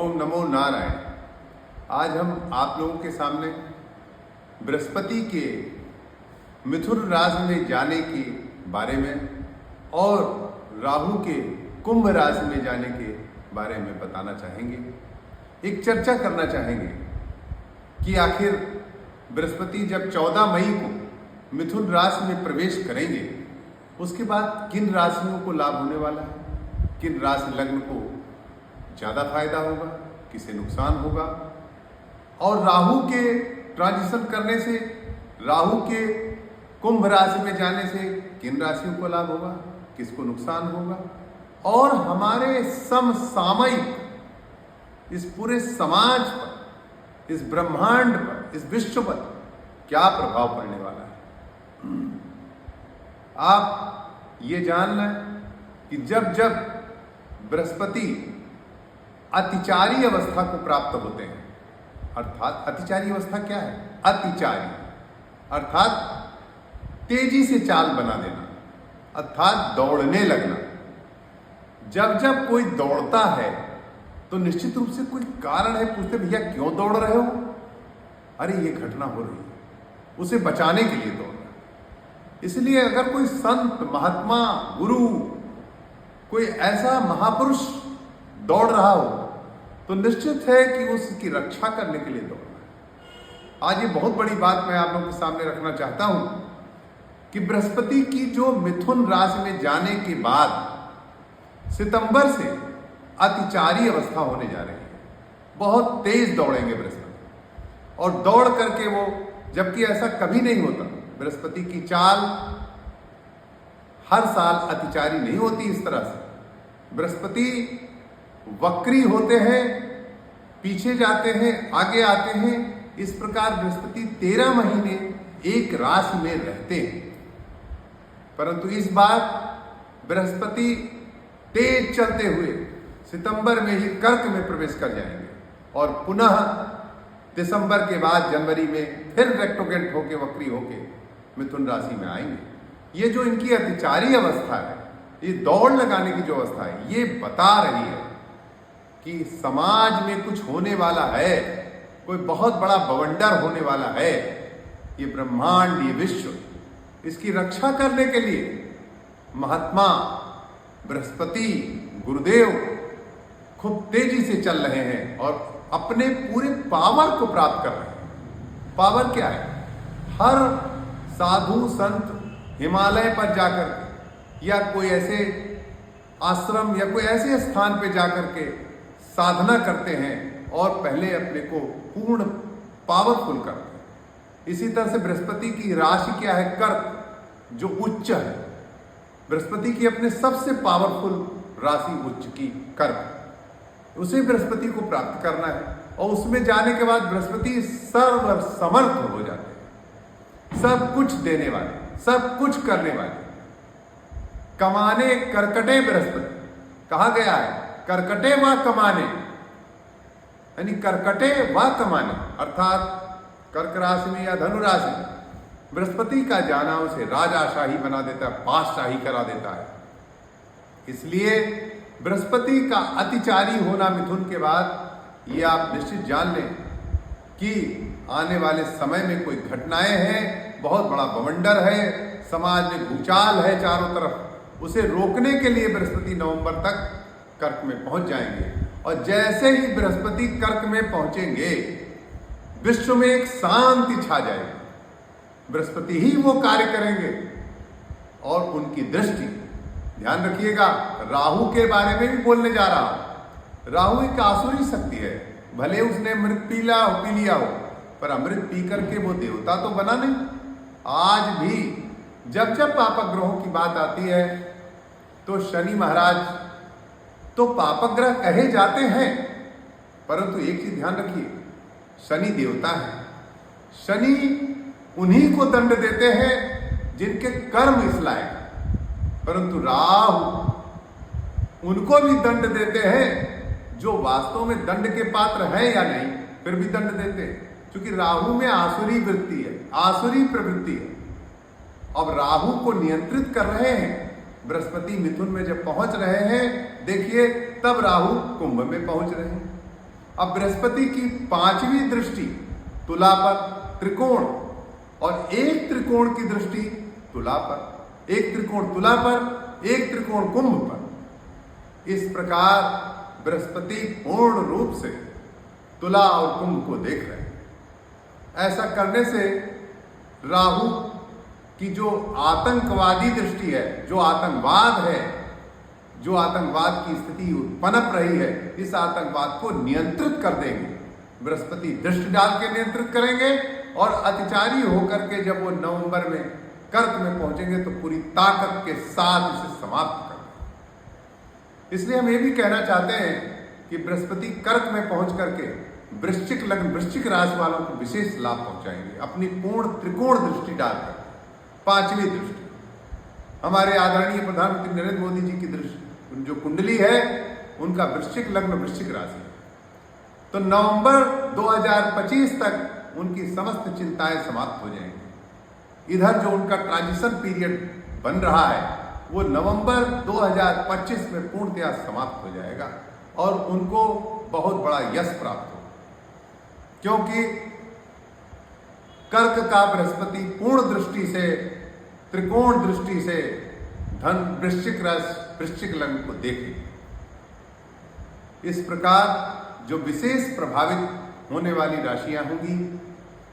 ओम नमो नारायण। आज हम आप लोगों के सामने बृहस्पति के मिथुन राशि में जाने के बारे में और राहु के कुंभ राशि में जाने के बारे में बताना चाहेंगे। एक चर्चा करना चाहेंगे कि आखिर बृहस्पति जब 14 मई को मिथुन राशि में प्रवेश करेंगे उसके बाद किन राशियों को लाभ होने वाला है, किन राशि लग्न को ज़्यादा फायदा होगा, किसे नुकसान होगा, और राहु के ट्रांजिशन करने से, राहु के कुंभ राशि में जाने से किन राशियों को लाभ होगा, किसको नुकसान होगा, और हमारे समसामयिक इस पूरे समाज पर, इस ब्रह्मांड पर, इस विश्व पर क्या प्रभाव पड़ने वाला है। आप ये जानना कि जब जब बृहस्पति अतिचारी अवस्था को प्राप्त होते हैं, अर्थात अतिचारी अवस्था क्या है? अतिचारी अर्थात तेजी से चाल बना देना, अर्थात दौड़ने लगना। जब जब कोई दौड़ता है तो निश्चित रूप से कोई कारण है, पूछते भैया क्यों दौड़ रहे हो? अरे ये घटना हो रही है, उसे बचाने के लिए दौड़ रहा है। इसलिए अगर कोई संत, महात्मा, गुरु, कोई ऐसा महापुरुष दौड़ रहा हो तो निश्चित है कि उसकी रक्षा करने के लिए दौड़ रहा है। आज ये बहुत बड़ी बात मैं आप लोगों के सामने रखना चाहता हूं कि बृहस्पति की जो मिथुन राशि में जाने के बाद सितंबर से अतिचारी अवस्था होने जा रही है। बहुत तेज दौड़ेंगे बृहस्पति, और दौड़ करके वो, जबकि ऐसा कभी नहीं होता, बृहस्पति की चाल हर साल अतिचारी नहीं होती। इस तरह से बृहस्पति वक्री होते हैं, पीछे जाते हैं, आगे आते हैं। इस प्रकार बृहस्पति 13 महीने एक राशि में रहते हैं, परंतु इस बार बृहस्पति तेज चलते हुए सितंबर में ही कर्क में प्रवेश कर जाएंगे और पुनः दिसंबर के बाद जनवरी में फिर रेट्रोग्रेड होके, वक्री होके मिथुन राशि में आएंगे। ये जो इनकी अतिचारी अवस्था है, ये दौड़ लगाने की जो अवस्था है, ये बता रही है कि समाज में कुछ होने वाला है, कोई बहुत बड़ा बवंडर होने वाला है। ये ब्रह्मांड, ये विश्व, इसकी रक्षा करने के लिए महात्मा बृहस्पति, गुरुदेव खूब तेजी से चल रहे हैं और अपने पूरे पावर को प्राप्त कर रहे हैं। पावर क्या है? हर साधु संत हिमालय पर जाकर या कोई ऐसे आश्रम या कोई ऐसे स्थान पे जाकर के साधना करते हैं और पहले अपने को पूर्ण पावरफुल करते हैं। इसी तरह से बृहस्पति की राशि क्या है? कर्क, जो उच्च है। बृहस्पति की अपने सबसे पावरफुल राशि उच्च की कर्क, उसे बृहस्पति को प्राप्त करना है। और उसमें जाने के बाद बृहस्पति सर्व समर्थ हो जाते हैं, सब कुछ देने वाले, सब कुछ करने वाले। कमाने करकटे बृहस्पति कहा गया है, करकटे व कमाने, यानी करकटे व कमाने, अर्थात कर्क राशि में या धनु राशि में बृहस्पति का जाना उसे राजाशाही बना देता है, पातशाही करा देता है। इसलिए बृहस्पति का अतिचारी होना मिथुन के बाद, ये आप निश्चित जान लें कि आने वाले समय में कोई घटनाएं हैं, बहुत बड़ा बवंडर है, समाज में भूचाल है चारों तरफ। उसे रोकने के लिए बृहस्पति नवंबर तक कर्क में पहुंच जाएंगे, और जैसे ही बृहस्पति कर्क में पहुंचेंगे विश्व में एक शांति छा जाएगी। बृहस्पति ही वो कार्य करेंगे और उनकी दृष्टि, ध्यान रखिएगा, राहु के बारे में भी बोलने जा रहा हूं। राहु एक आसुरी शक्ति है, भले उसने अमृत पी लिया हो, पर अमृत पी करके वो देवता तो बना नहीं। आज भी जब जब पापक ग्रहों की बात आती है तो शनि महाराज तो पापक ग्रह कहे जाते हैं, परंतु एक चीज ध्यान रखिए, शनि देवता है। शनि उन्हीं को दंड देते हैं जिनके कर्म इस लायक, परंतु राहु उनको भी दंड देते हैं जो वास्तव में दंड के पात्र हैं या नहीं, फिर भी दंड देते हैं, क्योंकि राहु में आसुरी वृत्ति है, आसुरी प्रवृत्ति है। अब राहु को नियंत्रित कर रहे हैं बृहस्पति मिथुन में जब पहुंच रहे हैं, देखिए तब राहु कुंभ में पहुंच रहे हैं। अब बृहस्पति की पांचवी दृष्टि तुला पर, त्रिकोण, और एक त्रिकोण की दृष्टि तुला पर, एक त्रिकोण तुला पर, एक त्रिकोण कुंभ पर। इस प्रकार बृहस्पति पूर्ण रूप से तुला और कुंभ को देख रहे हैं। ऐसा करने से राहु की जो आतंकवादी दृष्टि है, जो आतंकवाद है, जो आतंकवाद की स्थिति पनप रही है, इस आतंकवाद को नियंत्रित कर देंगे। बृहस्पति दृष्टि डाल के नियंत्रित करेंगे और अतिचारी होकर के जब वो नवंबर में कर्क में पहुंचेंगे तो पूरी ताकत के साथ इसे समाप्त कर देंगे। इसलिए हम ये भी कहना चाहते हैं कि बृहस्पति कर्क में पहुंच करके वृश्चिक लग्न, वृश्चिक राशि वालों को विशेष लाभ पहुंचाएंगे अपनी पूर्ण त्रिकोण दृष्टि डालकर। पांचवी दृष्टि हमारे आदरणीय प्रधानमंत्री नरेंद्र मोदी जी की दृष्टि, जो कुंडली है उनका वृश्चिक लग्न, वृश्चिक राशि है। तो नवंबर 2025 तक उनकी समस्त चिंताएं समाप्त हो जाएंगी। इधर जो उनका ट्रांजिशन पीरियड बन रहा है वो नवंबर 2025 में पूर्णतया समाप्त हो जाएगा और उनको बहुत बड़ा यश प्राप्त होगा, क्योंकि कर्क का बृहस्पति पूर्ण दृष्टि से, त्रिकोण दृष्टि से धन वृश्चिक राशि, वृश्चिक लग्न को देखें। इस प्रकार जो विशेष प्रभावित होने वाली राशियां होंगी,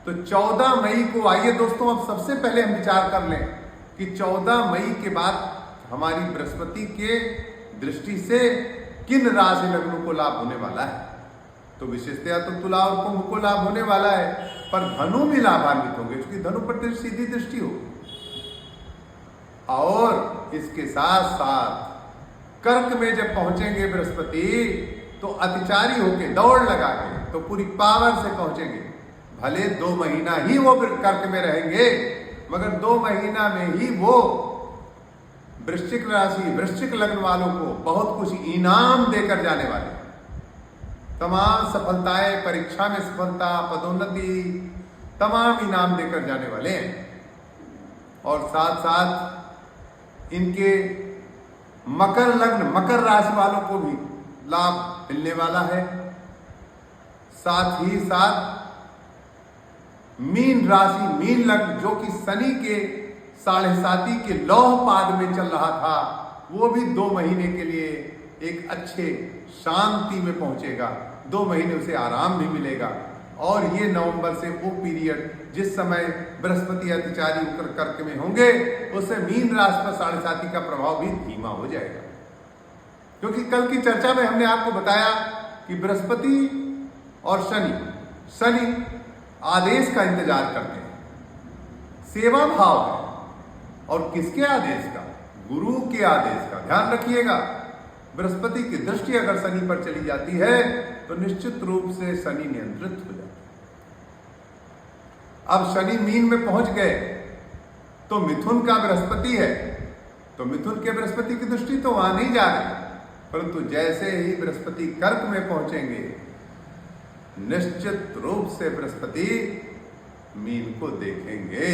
तो 14 मई को, आइए दोस्तों अब सबसे पहले हम विचार कर लें कि 14 मई के बाद हमारी बृहस्पति के दृष्टि से किन राशि लग्नों को लाभ होने वाला है। तो विशेषतया तो तुला और कुंभ को लाभ होने वाला है, पर धनु भी लाभान्वित होंगे, क्योंकि धनु पर सीधी दृष्टि होगी। और इसके साथ साथ कर्क में जब पहुंचेंगे बृहस्पति तो अतिचारी होके दौड़ लगा के तो पूरी पावर से पहुंचेंगे। भले 2 महीना ही वो कर्क में रहेंगे, मगर 2 महीना में ही वो वृश्चिक राशि, वृश्चिक लग्न वालों को बहुत कुछ इनाम देकर जाने वाले। तमाम सफलताएं, परीक्षा में सफलता, पदोन्नति, तमाम इनाम देकर जाने वाले हैं। और साथ साथ इनके मकर लग्न, मकर राशि वालों को भी लाभ मिलने वाला है। साथ ही साथ मीन राशि, मीन लग्न, जो कि शनि के 7.5 के लौह पाद में चल रहा था, वो भी 2 महीने के लिए एक अच्छे शांति में पहुंचेगा। 2 महीने उसे आराम भी मिलेगा। और ये नवंबर से वो पीरियड जिस समय बृहस्पति अतिचारी होकर कर्क में होंगे, उससे मीन राशि पर 7.5 का प्रभाव भी धीमा हो जाएगा। क्योंकि कल की चर्चा में हमने आपको बताया कि बृहस्पति और शनि आदेश का इंतजार करते हैं, सेवा भाव है। और किसके आदेश का? गुरु के आदेश का। ध्यान रखिएगा, बृहस्पति की दृष्टि अगर शनि पर चली जाती है तो निश्चित रूप से शनि नियंत्रित हो जाता है। अब शनि मीन में पहुंच गए तो मिथुन का बृहस्पति है, तो मिथुन के बृहस्पति की दृष्टि तो वहां नहीं जा रही, परंतु जैसे ही बृहस्पति कर्क में पहुंचेंगे, निश्चित रूप से बृहस्पति मीन को देखेंगे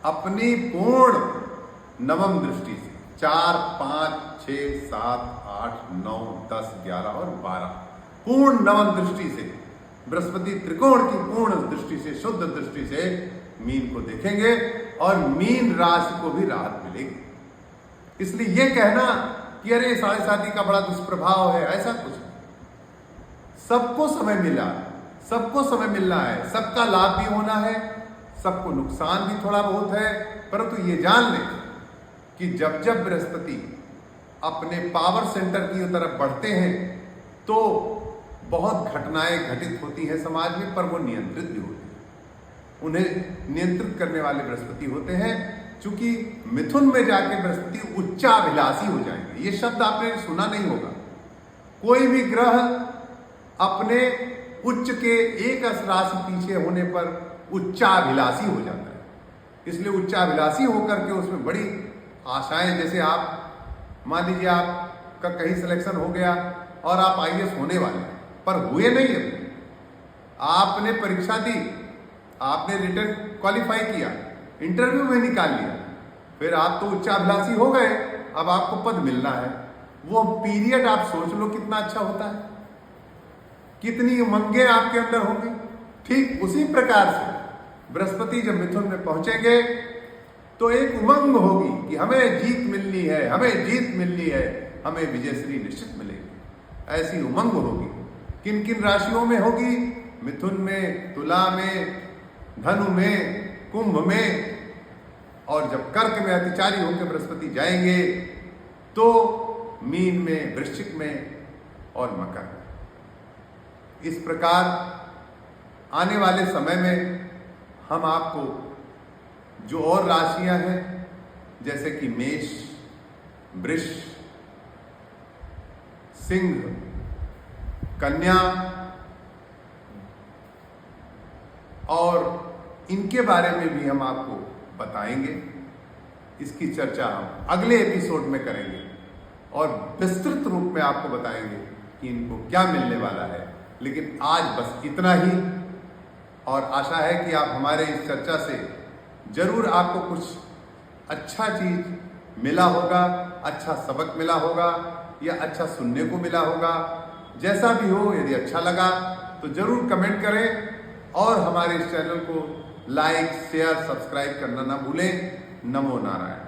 अपनी पूर्ण नवम दृष्टि से। 4, 5, 6, 7, 8, 9, 10, 11 और 12 पूर्ण नवम दृष्टि से बृहस्पति त्रिकोण की पूर्ण दृष्टि से, शुद्ध दृष्टि से मीन को देखेंगे और मीन राशि को भी राहत मिलेगी। इसलिए यह कहना कि अरे 7.5 का बड़ा दुष्प्रभाव है, ऐसा कुछ नहीं। सबको समय मिला, सबको समय मिलना है, सबका लाभ भी होना है, सबको नुकसान भी थोड़ा बहुत है। परंतु ये जान लें कि जब जब बृहस्पति अपने पावर सेंटर की तरफ बढ़ते हैं तो बहुत घटनाएं घटित होती हैं समाज में, पर वो नियंत्रित भी होती हैं। उन्हें नियंत्रित करने वाले बृहस्पति होते हैं। चूंकि मिथुन में जाके बृहस्पति उच्चाभिलाषी हो जाएंगे। ये शब्द आपने सुना नहीं होगा। कोई भी ग्रह अपने उच्च के एक राशि पीछे होने पर उच्चाभिलाषी हो जाता है। इसलिए उच्चाभिलाषी होकर के उसमें बड़ी आशाएं, जैसे आप मान लीजिए आपका कहीं सिलेक्शन हो गया और आप IAS होने वाले, पर हुए नहीं है। आपने परीक्षा दी, आपने रिटर्न क्वालिफाई किया, इंटरव्यू में निकाल लिया, फिर आप तो उच्चाभिलाषी हो गए, अब आपको पद मिलना है। वो पीरियड आप सोच लो कितना अच्छा होता है। कितनी उमंगें आपके अंदर होंगी। ठीक उसी प्रकार से बृहस्पति जब मिथुन में पहुंचेंगे तो एक उमंग होगी कि हमें जीत मिलनी है, हमें जीत मिलनी है, हमें विजयश्री निश्चित मिलेगी। ऐसी उमंग होगी। किन किन राशियों में होगी? मिथुन में, तुला में, धनु में, कुंभ में, और जब कर्क में अतिचारी होकर बृहस्पति जाएंगे तो मीन में, वृश्चिक में और मकर में। इस प्रकार आने वाले समय में हम आपको जो और राशियां हैं जैसे कि मेष, वृष, सिंह, कन्या और इनके बारे में भी हम आपको बताएंगे। इसकी चर्चा हम अगले एपिसोड में करेंगे और विस्तृत रूप में आपको बताएंगे कि इनको क्या मिलने वाला है। लेकिन आज बस इतना ही, और आशा है कि आप हमारे इस चर्चा से जरूर आपको कुछ अच्छा चीज मिला होगा, अच्छा सबक मिला होगा या अच्छा सुनने को मिला होगा। जैसा भी हो, यदि अच्छा लगा तो जरूर कमेंट करें और हमारे इस चैनल को लाइक, शेयर, सब्सक्राइब करना ना भूलें। नमो नारायण।